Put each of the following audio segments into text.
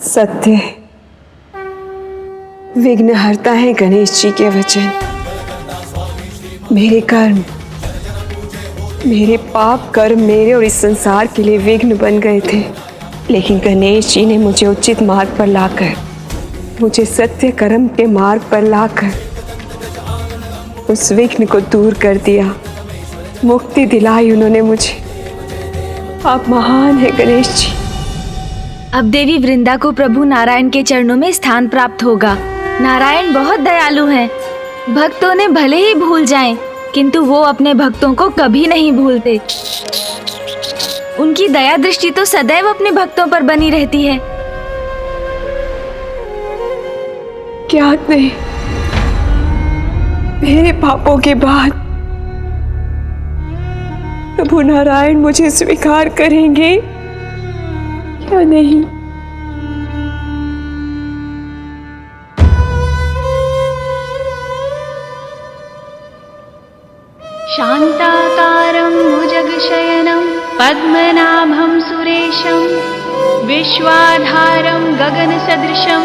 सत्य विघ्नहर्ता है गणेश जी के वचन। मेरे कर्म, मेरे पाप कर्म मेरे और इस संसार के लिए विघ्न बन गए थे, लेकिन गणेश जी ने मुझे उचित मार्ग पर लाकर, मुझे सत्य कर्म के मार्ग पर लाकर उस विघ्न को दूर कर दिया, मुक्ति दिलाई उन्होंने मुझे। आप महान है गणेश जी। अब देवी वृंदा को प्रभु नारायण के चरणों में स्थान प्राप्त होगा। नारायण बहुत दयालु हैं। भक्त उन्हें भले ही भूल जाएं, किंतु वो अपने भक्तों को कभी नहीं भूलते। उनकी दया दृष्टि तो सदैव अपने भक्तों पर बनी रहती है। ज्ञात नहीं, मेरे पापों के बाद प्रभु नारायण मुझे स्वीकार करेंगे या नहीं। शान्ताकारं भुजगशयनं पद्मनाभं सुरेशं विश्वाधारं गगनसदृशं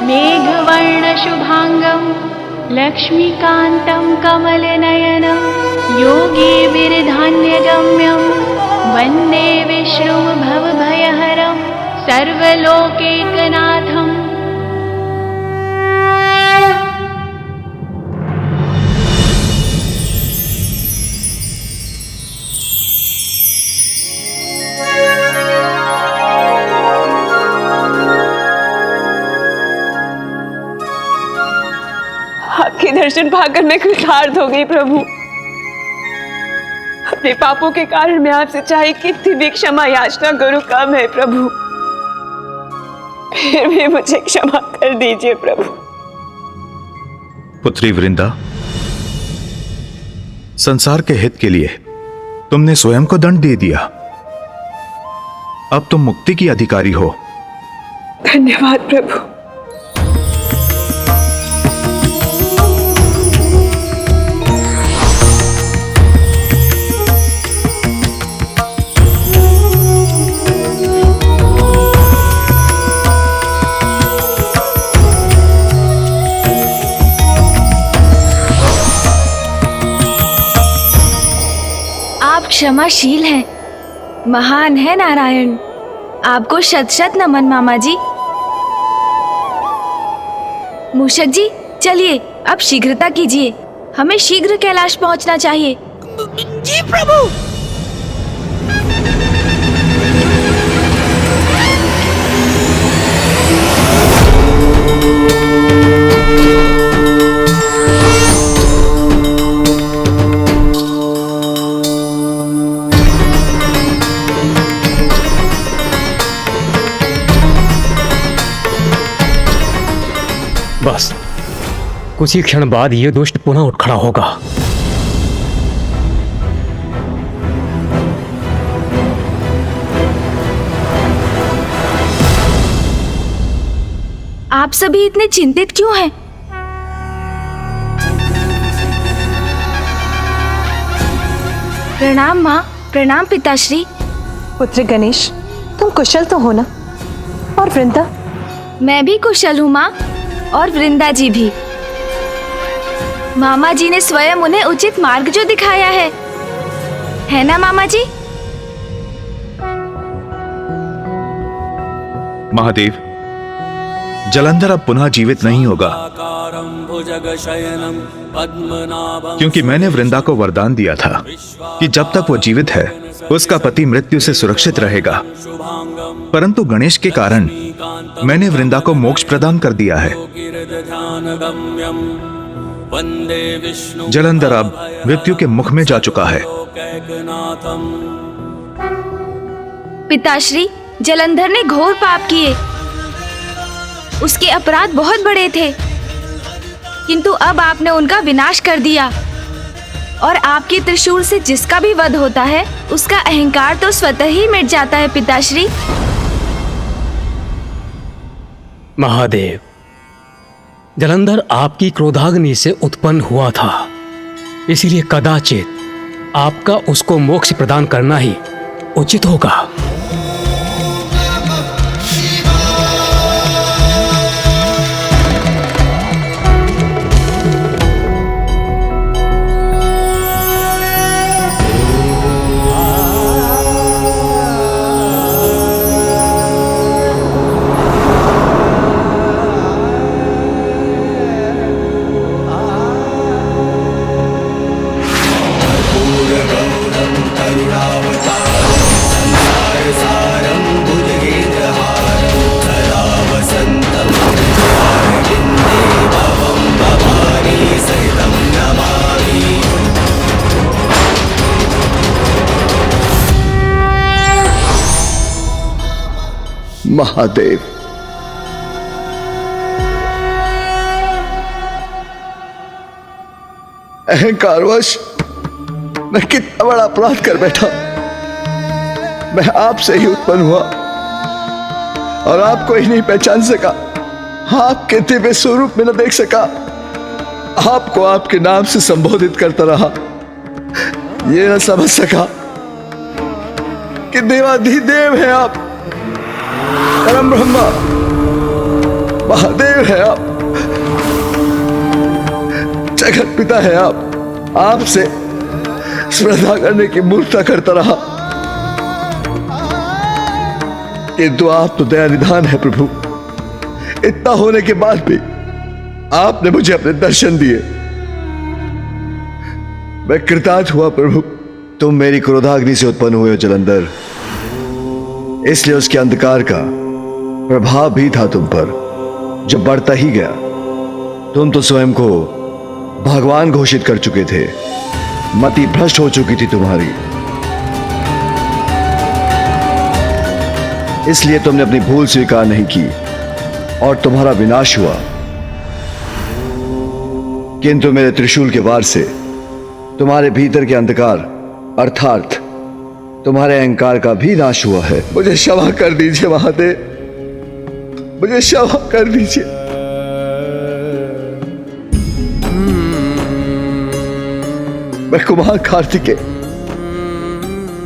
मेघवर्णशुभांगं लक्ष्मीकान्तं कमलनयनं योगिभिर्धान्यगम्यं वन्दे विष्णुं भवभयहरं सर्वलोकैकनाथम्। आपके दर्शन पाकर मैं कृतार्थ हो गई प्रभु। अपने पापों के कारण मैं आपसे चाहे कितनी भी क्षमा याचना करूं कम है प्रभु, फिर भी मुझे क्षमा कर दीजिए प्रभु। पुत्री वृंदा, संसार के हित के लिए तुमने स्वयं को दंड दे दिया। अब तुम मुक्ति की अधिकारी हो। धन्यवाद प्रभु। क्षमाशील है, महान है नारायण। आपको शत शत नमन मामा जी। मूषक जी, चलिए अब शीघ्रता कीजिए, हमें शीघ्र कैलाश पहुंचना चाहिए। जी प्रभु। बस कुछ ही क्षण बाद ये दुष्ट पुनः उठ खड़ा होगा। आप सभी इतने चिंतित क्यों हैं? प्रणाम माँ, प्रणाम पिताश्री। पुत्र गणेश, तुम कुशल तो हो ना? और वृंदा? मैं भी कुशल हूँ माँ, और वृंदा जी भी। मामा जी ने स्वयं उन्हें उचित मार्ग जो दिखाया है ना मामा जी? महादेव, जलंधर अब पुनः जीवित नहीं होगा, क्योंकि मैंने वृंदा को वरदान दिया था कि जब तक वो जीवित है उसका पति मृत्यु से सुरक्षित रहेगा। परंतु गणेश के कारण मैंने वृंदा को मोक्ष प्रदान कर दिया है। जलंधर अब मृत्यु के मुख में जा चुका है। पिताश्री, जलंधर ने घोर पाप किए। उसके अपराध बहुत बड़े थे, किंतु अब आपने उनका विनाश कर दिया। और आपके त्रिशूल से जिसका भी वध होता है उसका अहंकार तो स्वतः ही मिट जाता है पिताश्री। महादेव, जलंधर आपकी क्रोधाग्नि से उत्पन्न हुआ था, इसीलिए कदाचित आपका उसको मोक्ष प्रदान करना ही उचित होगा। महादेव। अहंकारवश मैं कितना बड़ा अपराध कर बैठा। मैं आपसे ही उत्पन्न हुआ और आपको ही नहीं पहचान सका, आपके दिव्य स्वरूप में न देख सका, आपको आपके नाम से संबोधित करता रहा। ये न समझ सका कि देवाधिदेव है आप, परम ब्रह्मा महादेव है आप, जगत पिता है आप। आपसे स्पर्धा करने की मूर्खता करता रहा, किंतु आप तो दया निधान है प्रभु। इतना होने के बाद भी आपने मुझे अपने दर्शन दिए। मैं कृतार्थ हुआ प्रभु। तुम मेरी क्रोधाग्नि से उत्पन्न हुए हो जलंधर, इसलिए उसके अंधकार का प्रभाव भी था तुम पर, जो बढ़ता ही गया। तुम तो स्वयं को भगवान घोषित कर चुके थे, मति भ्रष्ट हो चुकी थी तुम्हारी, इसलिए तुमने अपनी भूल स्वीकार नहीं की और तुम्हारा विनाश हुआ। किंतु मेरे त्रिशूल के वार से तुम्हारे भीतर के अंधकार अर्थात तुम्हारे अहंकार का भी नाश हुआ है। मुझे क्षमा कर दीजिए महादेव, मुझे क्षमा कर दीजिए। मैं कुमार कार्तिकेय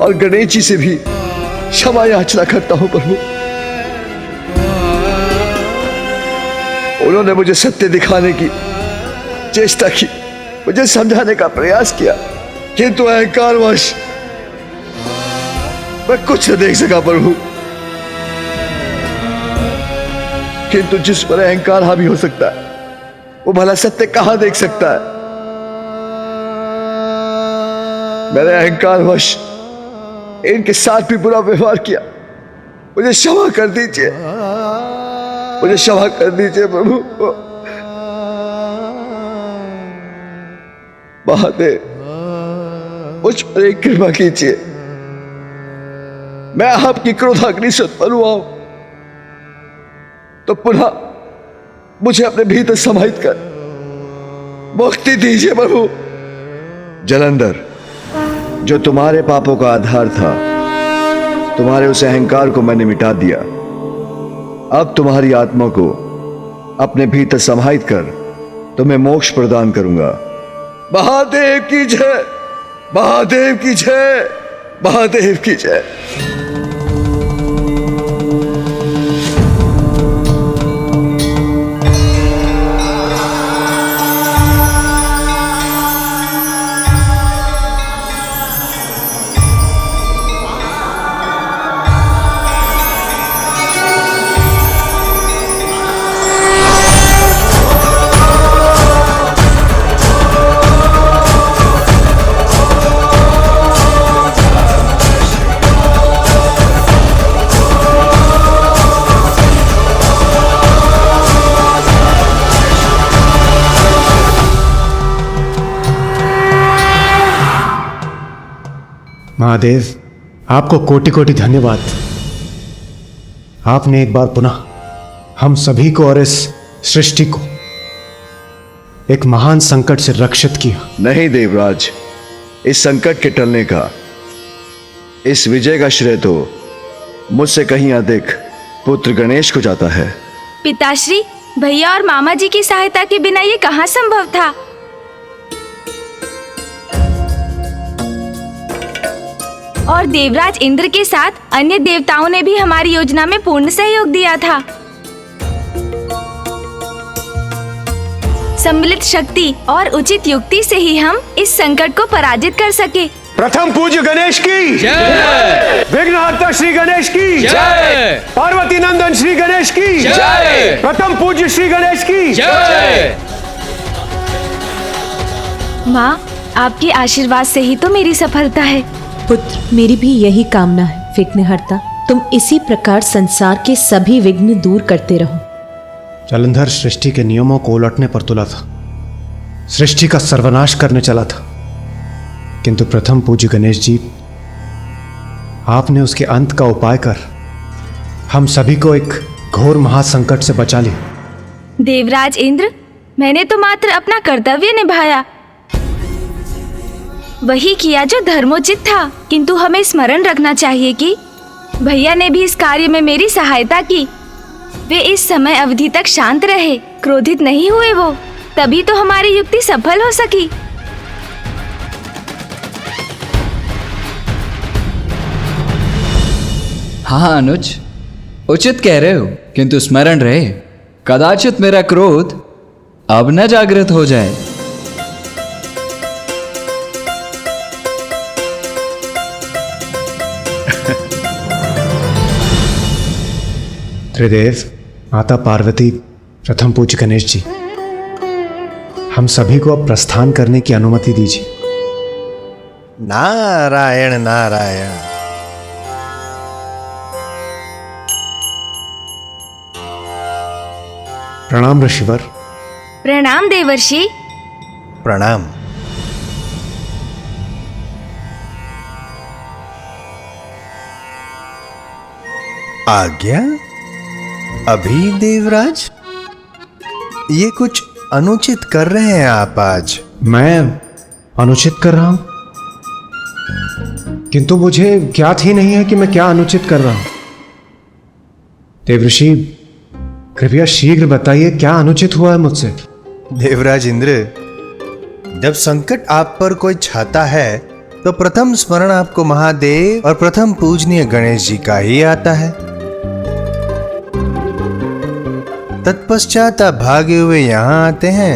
और गणेश जी से भी क्षमा याचना करता हूं प्रभु। उन्होंने मुझे सत्य दिखाने की चेष्टा की, मुझे समझाने का प्रयास किया, किंतु अहंकारवश मैं कुछ न देख सका प्रभु। किंतु जिस पर अहंकार हावी हो सकता है, वो भला सत्य कहां देख सकता है। मैंने अहंकारवश इनके साथ भी बुरा व्यवहार किया, मुझे क्षमा कर दीजिए, मुझे क्षमा कर दीजिए प्रभु। महादेव मुझ पर एक कृपा कीजिए, मैं आपकी क्रोधाग्नि से उत्पन्न हुआ हूं, तो पुनः मुझे अपने भीतर समाहित कर मुक्ति दीजिए प्रभु। जलंधर, जो तुम्हारे पापों का आधार था, तुम्हारे उस अहंकार को मैंने मिटा दिया। अब तुम्हारी आत्मा को अपने भीतर समाहित कर तुम्हें मोक्ष प्रदान करूंगा। महादेव की जय, महादेव की जय, महादेव की जय। महादेव, आपको कोटि कोटि धन्यवाद। आपने एक बार पुनः हम सभी को और इस सृष्टि को एक महान संकट से रक्षित किया। नहीं देवराज, इस संकट के टलने का, इस विजय का श्रेय तो मुझसे कहीं अधिक पुत्र गणेश को जाता है। पिताश्री, भैया और मामा जी की सहायता के बिना ये कहाँ संभव था। और देवराज इंद्र के साथ अन्य देवताओं ने भी हमारी योजना में पूर्ण सहयोग दिया था। सम्मिलित शक्ति और उचित युक्ति से ही हम इस संकट को पराजित कर सके। प्रथम पूज्य गणेश की जय, विघ्नहर्ता श्री गणेश की जय, पार्वती नंदन श्री गणेश की जय, प्रथम पूज्य श्री गणेश की जय। माँ, आपके आशीर्वाद से ही तो मेरी सफलता है। पुत्र, मेरी भी यही कामना है। विघ्नहर्ता, तुम इसी प्रकार संसार के सभी विघ्न दूर करते रहो। जलंधर सृष्टि के नियमों को उलटने पर तुला था, सृष्टि का सर्वनाश करने चला था, किंतु प्रथम पूज्य गणेश जी, आपने उसके अंत का उपाय कर हम सभी को एक घोर महासंकट से बचा ले। देवराज इंद्र, मैंने तो मात्र अपना कर्तव्य निभाया, वही किया जो धर्मोचित था। किंतु हमें स्मरण रखना चाहिए कि भैया ने भी इस कार्य में मेरी सहायता की। वे इस समय अवधि तक शांत रहे, क्रोधित नहीं हुए वो, तभी तो हमारी युक्ति सफल हो सकी। हाँ अनुज, उचित कह रहे हो, किंतु स्मरण रहे, कदाचित मेरा क्रोध अब न जागृत हो जाए। त्रिदेव, माता पार्वती, प्रथम पूज्य गणेश जी, हम सभी को अब प्रस्थान करने की अनुमति दीजिए। नारायण नारायण। प्रणाम ऋषिवर। प्रणाम देवर्षि। प्रणाम। आज्ञा? अभी देवराज, ये कुछ अनुचित कर रहे हैं आप आज। मैं अनुचित कर रहा हूं? किंतु मुझे ज्ञात ही नहीं है कि मैं क्या अनुचित कर रहा हूं। देवऋषि, कृपया शीघ्र बताइए क्या अनुचित हुआ है मुझसे। देवराज इंद्र, जब संकट आप पर कोई छाता है तो प्रथम स्मरण आपको महादेव और प्रथम पूजनीय गणेश जी का ही आता है। तत्पश्चात आप भागे हुए यहाँ आते हैं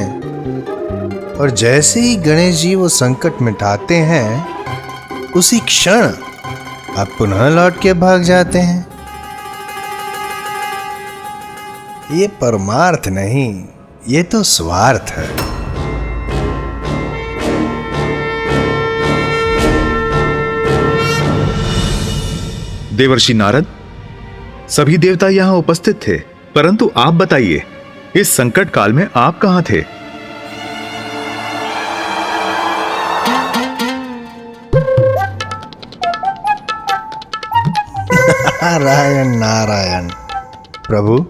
और जैसे ही गणेश जी वो संकट मिटाते हैं, उसी क्षण आप पुनः लौट के भाग जाते हैं। ये परमार्थ नहीं, ये तो स्वार्थ है। देवर्षि नारद, सभी देवता यहां उपस्थित थे, परंतु आप बताइए, इस संकट काल में आप कहां थे? नारायण नारायण। प्रभु,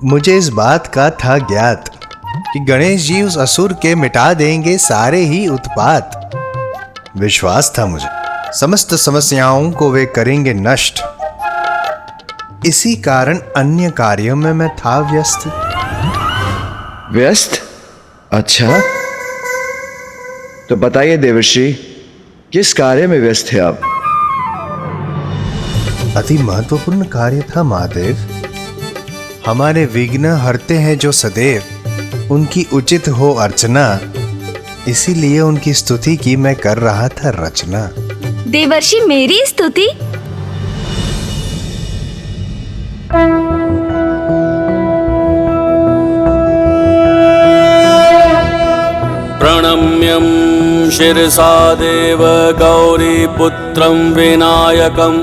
मुझे इस बात का था ज्ञात कि गणेश जी उस असुर के मिटा देंगे सारे ही उत्पात। विश्वास था मुझे, समस्त समस्याओं को वे करेंगे नष्ट। इसी कारण अन्य कार्यों में मैं था व्यस्त। व्यस्त? अच्छा, तो बताइए देवर्षि, किस कार्य में व्यस्त थे आप? अति महत्वपूर्ण कार्य था महादेव। हमारे विघ्न हरते हैं जो सदैव, उनकी उचित हो अर्चना, इसीलिए उनकी स्तुति की मैं कर रहा था रचना। देवर्षि, मेरी स्तुति? प्रणम्यं शिरसा देव गौरीपुत्रं विनायकं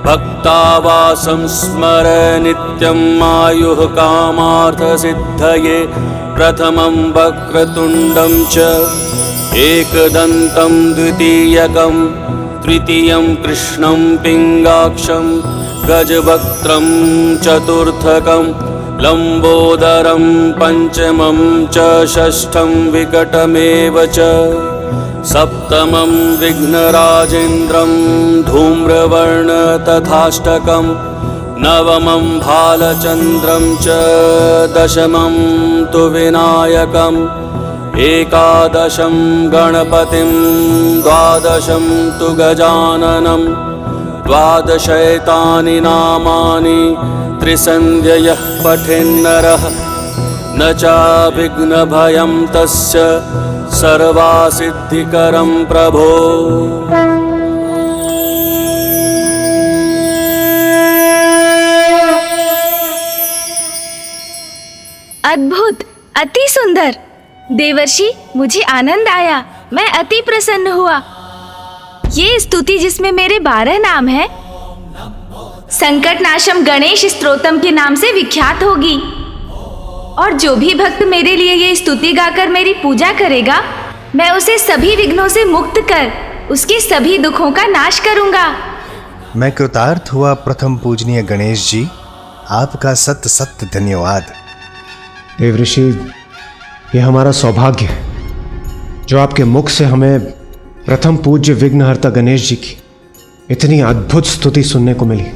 भक्तावासं स्मर नित्यम् आयुः कामार्थसिद्धये। प्रथमं वक्रतुण्डं च एकदन्तं द्वितीयकं तृतीयं कृष्णं पिङ्गाक्षं गजवक्त्रं चतुर्थकं लंबोदरं पंचमं च षष्ठं विकटमेव च सप्तमं विघ्नराजेन्द्रं धूम्रवर्ण तथाष्टकं नवमं भालचन्द्रं च दशमं तु विनायकम् एकादशं गणपतिं द्वादशं तु गजाननं द्वादशैतानि नामानि त्रिसन्ध्ययः पठेन्नरः न चाभिघ्नभयं तस्य सर्वासिद्धिकरं प्रभो। अद्भुत, अति सुंदर। देवर्षि, मुझे आनंद आया, मैं अति प्रसन्न हुआ। ये स्तुति जिसमें मेरे 12 नाम हैं, संकट नाशम गणेश स्तोत्रम के नाम से विख्यात होगी। और जो भी भक्त मेरे लिए ये स्तुति गाकर मेरी पूजा करेगा, मैं उसे सभी विघ्नों से मुक्त कर उसके सभी दुखों का नाश करूंगा। मैं कृतार्थ हुआ प्रथम पूजनीय गणेश जी। आपका सत्य सत्य धन्यवाद। देवऋषि, ये हमारा सौभाग्य है जो आपके मुख से हमें प्रथम पूज्य विघ्नहर्ता गणेश जी की इतनी अद्भुत स्तुति सुनने को मिली।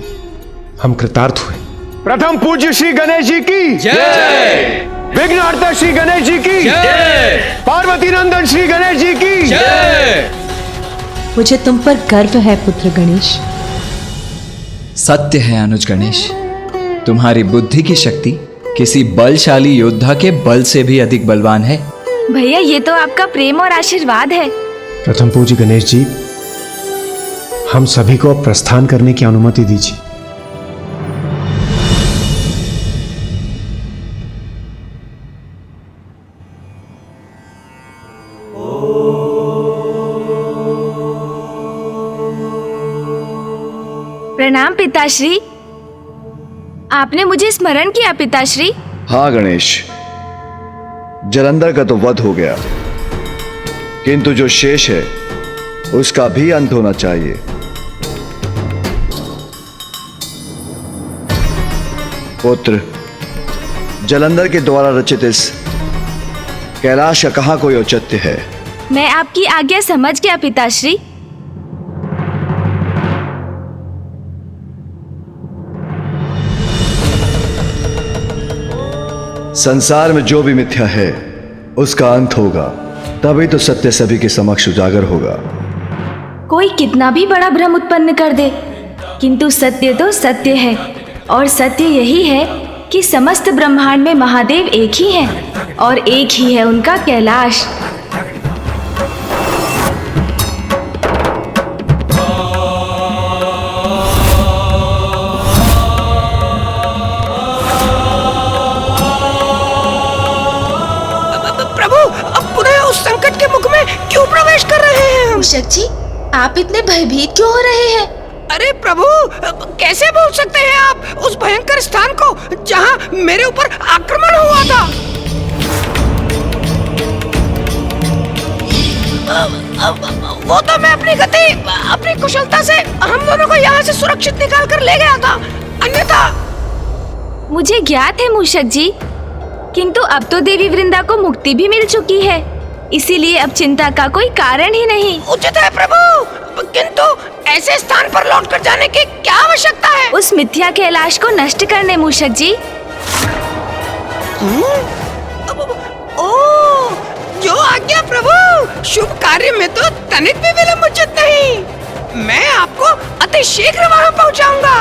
हम कृतार्थ हुए। प्रथम पूज्य श्री गणेश जी की जय, विघ्नहर्ता श्री गणेश जी की जय, पार्वती नंदन श्री गणेश जी की जय। मुझे तुम पर गर्व है पुत्र गणेश। सत्य है अनुज गणेश, तुम्हारी बुद्धि की शक्ति किसी बलशाली योद्धा के बल से भी अधिक बलवान है। भैया, ये तो आपका प्रेम और आशीर्वाद है। प्रथम पूज्य गणेश जी, हम सभी को प्रस्थान करने की अनुमति दीजिए। प्रणाम पिताश्री। आपने मुझे स्मरण किया पिताश्री। हाँ गणेश, जलंधर का तो वध हो गया, किंतु जो शेष है उसका भी अंत होना चाहिए। पुत्र, जलंधर के द्वारा रचित इस कैलाश का कहाँ कोई औचित्य है? मैं आपकी आज्ञा समझ गया पिताश्री। संसार में जो भी मिथ्या है उसका अंत होगा, तभी तो सत्य सभी के समक्ष उजागर होगा। कोई कितना भी बड़ा भ्रम उत्पन्न कर दे, किंतु सत्य तो सत्य है, और सत्य यही है कि समस्त ब्रह्मांड में महादेव एक ही हैं, और एक ही है उनका कैलाश। क्यों प्रवेश कर रहे हैं हम? मूषक जी, आप इतने भयभीत क्यों हो रहे हैं? अरे प्रभु, कैसे भूल सकते हैं आप उस भयंकर स्थान को जहां मेरे ऊपर आक्रमण हुआ था? वो तो मैं अपनी गति, अपनी कुशलता से हम दोनों को यहाँ से सुरक्षित निकाल कर ले गया था, अन्यथा। मुझे ज्ञात है मूषक जी, किंतु अब तो देवी वृंदा को मुक्ति भी मिल चुकी है, इसीलिए अब चिंता का कोई कारण ही नहीं। उचित है प्रभु, किंतु ऐसे स्थान पर लौटकर जाने की क्या आवश्यकता है? उस मिथ्या कैलाश को नष्ट करने मूषक जी। ओ, जो आज्ञा प्रभु। शुभ कार्य में तो तनिक भी विलंब उचित नहीं। मैं आपको अति शीघ्र वहां पहुंचाऊंगा।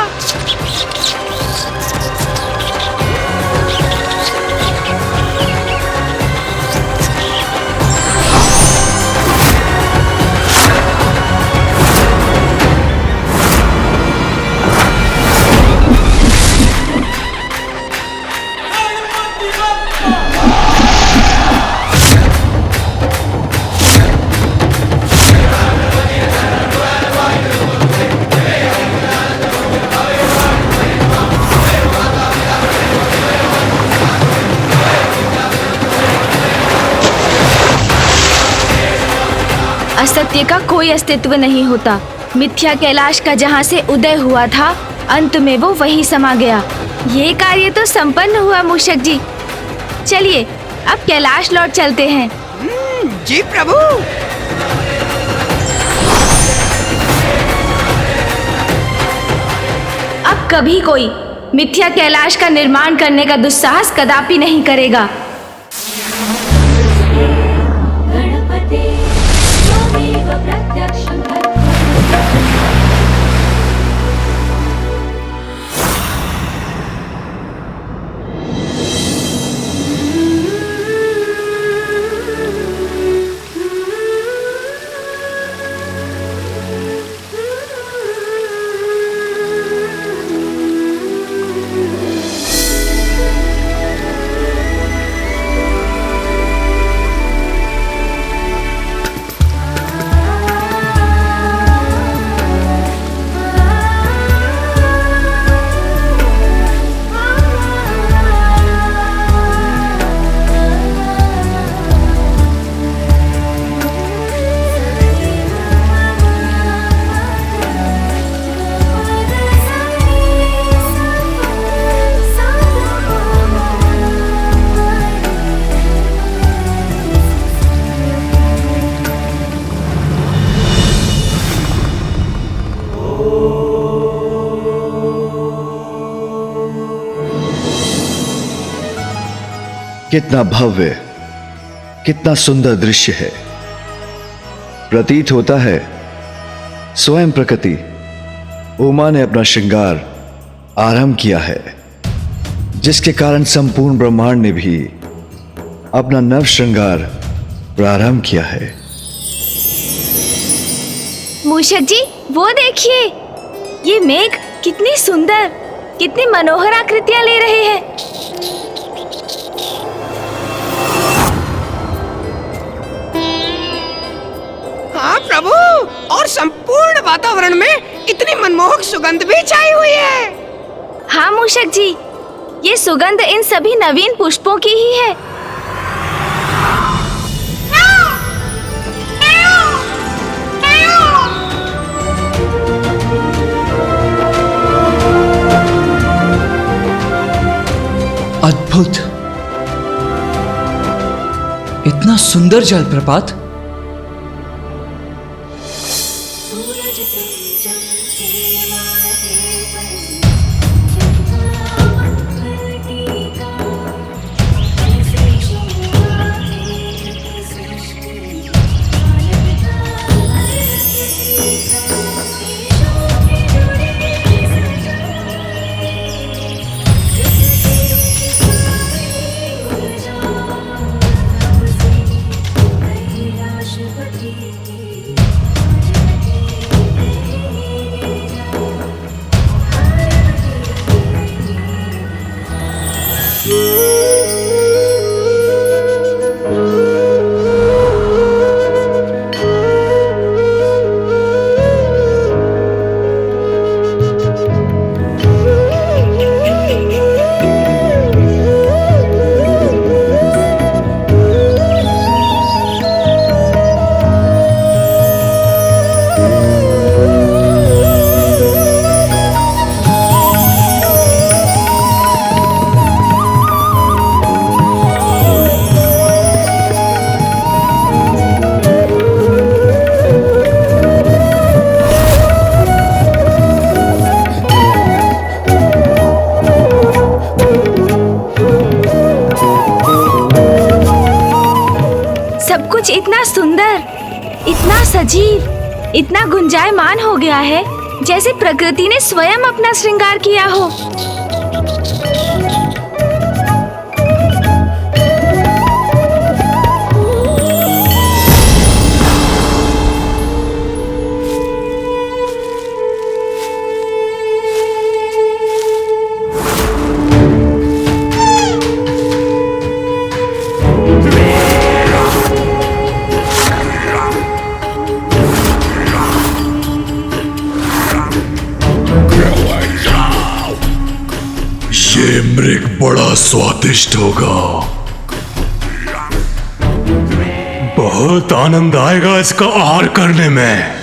असत्य का कोई अस्तित्व नहीं होता। मिथ्या कैलाश का जहाँ से उदय हुआ था, अंत में वो वहीं समा गया। ये कार्य तो संपन्न हुआ मूषक जी। चलिए अब कैलाश लौट चलते हैं। जी प्रभु। अब कभी कोई मिथ्या कैलाश का निर्माण करने का दुस्साहस कदापि नहीं करेगा। कितना भव्य, कितना सुंदर दृश्य है। प्रतीत होता है स्वयं प्रकृति उमा ने अपना श्रृंगार आरंभ किया है, जिसके कारण संपूर्ण ब्रह्मांड ने भी अपना नव श्रृंगार प्रारंभ किया है। मूषक जी, वो देखिए, ये मेघ कितनी सुंदर, कितनी मनोहर आकृतियां ले रहे हैं। हाँ प्रभु, और संपूर्ण वातावरण में इतनी मनमोहक सुगंध भी छाई हुई है। हाँ मूषक जी, ये सुगंध इन सभी नवीन पुष्पों की ही है। अद्भुत, इतना सुंदर जलप्रपात। इतना सुंदर, इतना सजीव, इतना गुंजायमान हो गया है जैसे प्रकृति ने स्वयं अपना श्रृंगार किया हो। ये मृग बड़ा स्वादिष्ट होगा। बहुत आनंद आएगा इसका आहार करने में।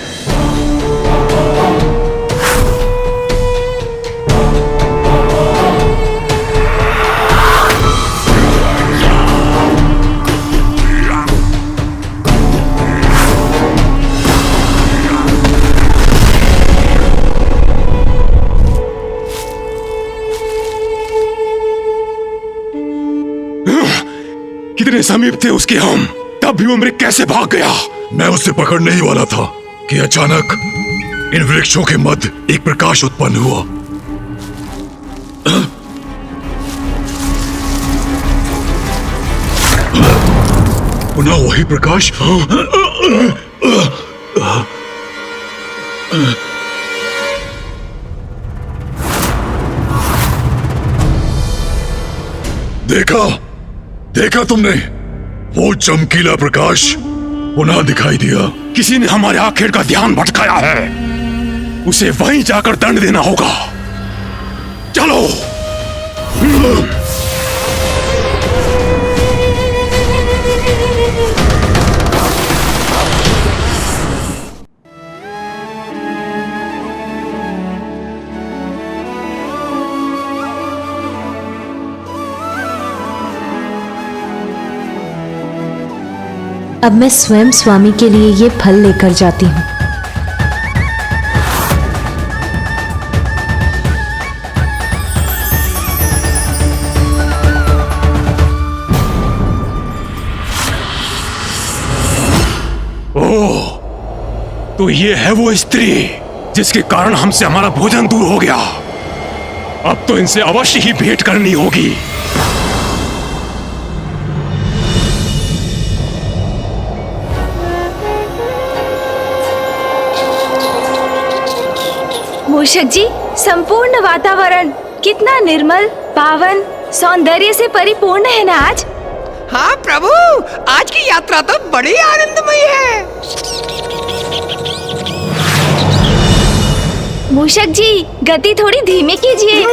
कितने समीप थे उसके हम, तब भी वो मृग कैसे भाग गया? मैं उसे पकड़ने ही वाला था कि अचानक इन वृक्षों के मध्य एक प्रकाश उत्पन्न हुआ। पुनः वही प्रकाश। देखा तुमने? वो चमकीला प्रकाश पुनः दिखाई दिया। किसी ने हमारे आखिर का ध्यान भटकाया है, उसे वहीं जाकर दंड देना होगा। चलो। अब मैं स्वयं स्वामी के लिए ये फल लेकर जाती हूँ। तो ये है वो स्त्री जिसके कारण हमसे हमारा भोजन दूर हो गया। अब तो इनसे अवश्य ही भेंट करनी होगी। मूषक जी, संपूर्ण वातावरण कितना निर्मल, पावन, सौंदर्य से परिपूर्ण है ना आज। हाँ प्रभु, आज की यात्रा तो बड़ी आनंदमयी है। मूषक जी, गति थोड़ी धीमी कीजिए।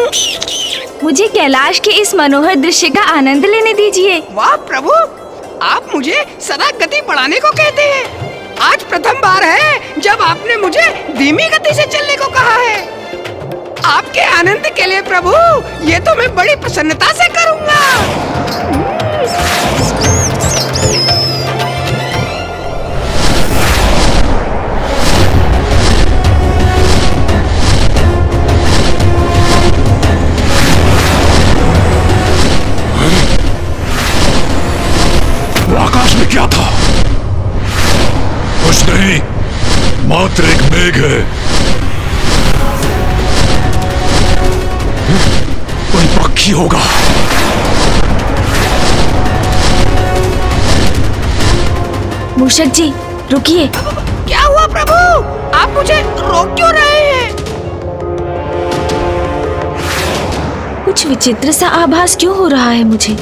मुझे कैलाश के इस मनोहर दृश्य का आनंद लेने दीजिए। वाह प्रभु, आप मुझे सदा गति बढ़ाने को कहते हैं। आज प्रथम बार है जब आपने मुझे धीमी गति से चलने को कहा है। आपके आनंद के लिए प्रभु, ये तो मैं बड़ी प्रसन्नता से करूंगा। आकाश में क्या था? कुछ नहीं, मात्र एक मेघ है। कोई पक्षी होगा। मूषक जी, रुकिए। क्या हुआ प्रभु? आप मुझे रोक क्यों रहे हैं? कुछ विचित्र सा आभास क्यों हो रहा है मुझे?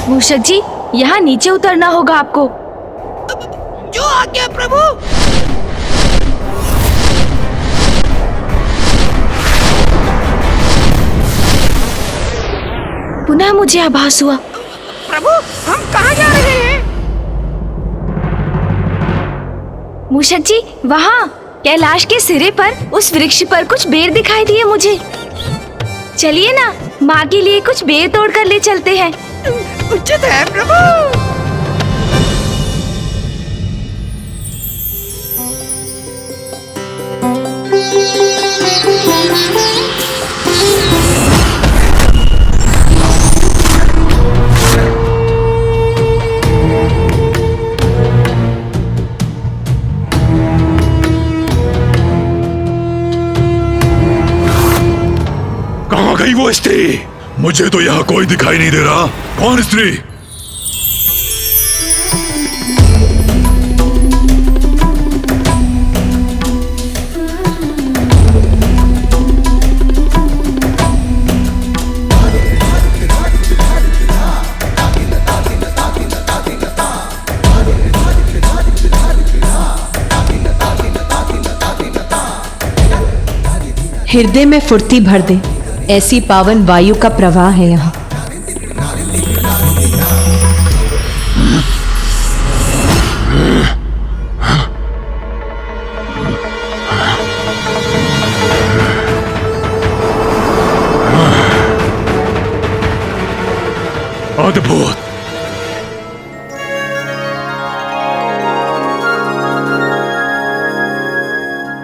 मूषक जी, यहाँ नीचे उतरना होगा आपको। जो आज्ञा प्रभु। पुनः मुझे आभास हुआ। प्रभु, हम कहाँ जा रहे हैं? मूषक जी, वहाँ कैलाश के सिरे पर उस वृक्ष पर कुछ बेर दिखाई दिए मुझे। चलिए ना, माँ के लिए कुछ बेर तोड़ कर ले चलते हैं। उचित है प्रभु। कहाँ गई वो स्त्री? मुझे तो यहाँ कोई दिखाई नहीं दे रहा। कौन स्त्री? हृदय में फुर्ती भर दे, ऐसी पावन वायु का प्रवाह है यहाँ। अद्भुत।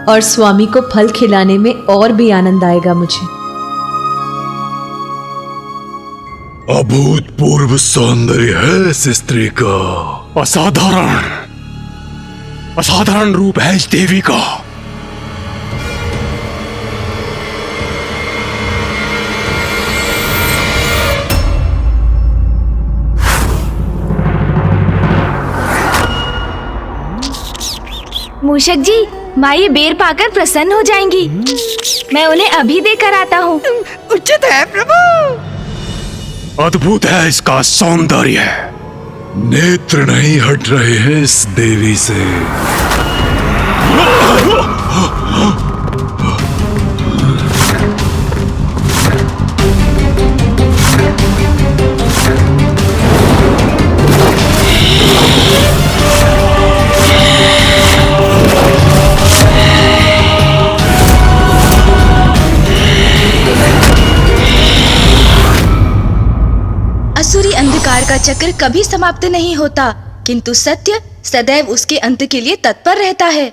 और स्वामी को फल खिलाने में और भी आनंद आएगा मुझे। अभूतपूर्व सौंदर्य है इस स्त्री का। असाधारण असाधारण रूप है इस देवी का। मूषक जी, माँ ये बेर पाकर प्रसन्न हो जाएंगी। मैं उन्हें अभी देकर आता हूँ। उचित है प्रभु। अद्भुत है इसका सौंदर्य। नेत्र नहीं हट रहे हैं इस देवी से। असुरी अंधकार का चक्र कभी समाप्त नहीं होता, किंतु सत्य सदैव उसके अंत के लिए तत्पर रहता है।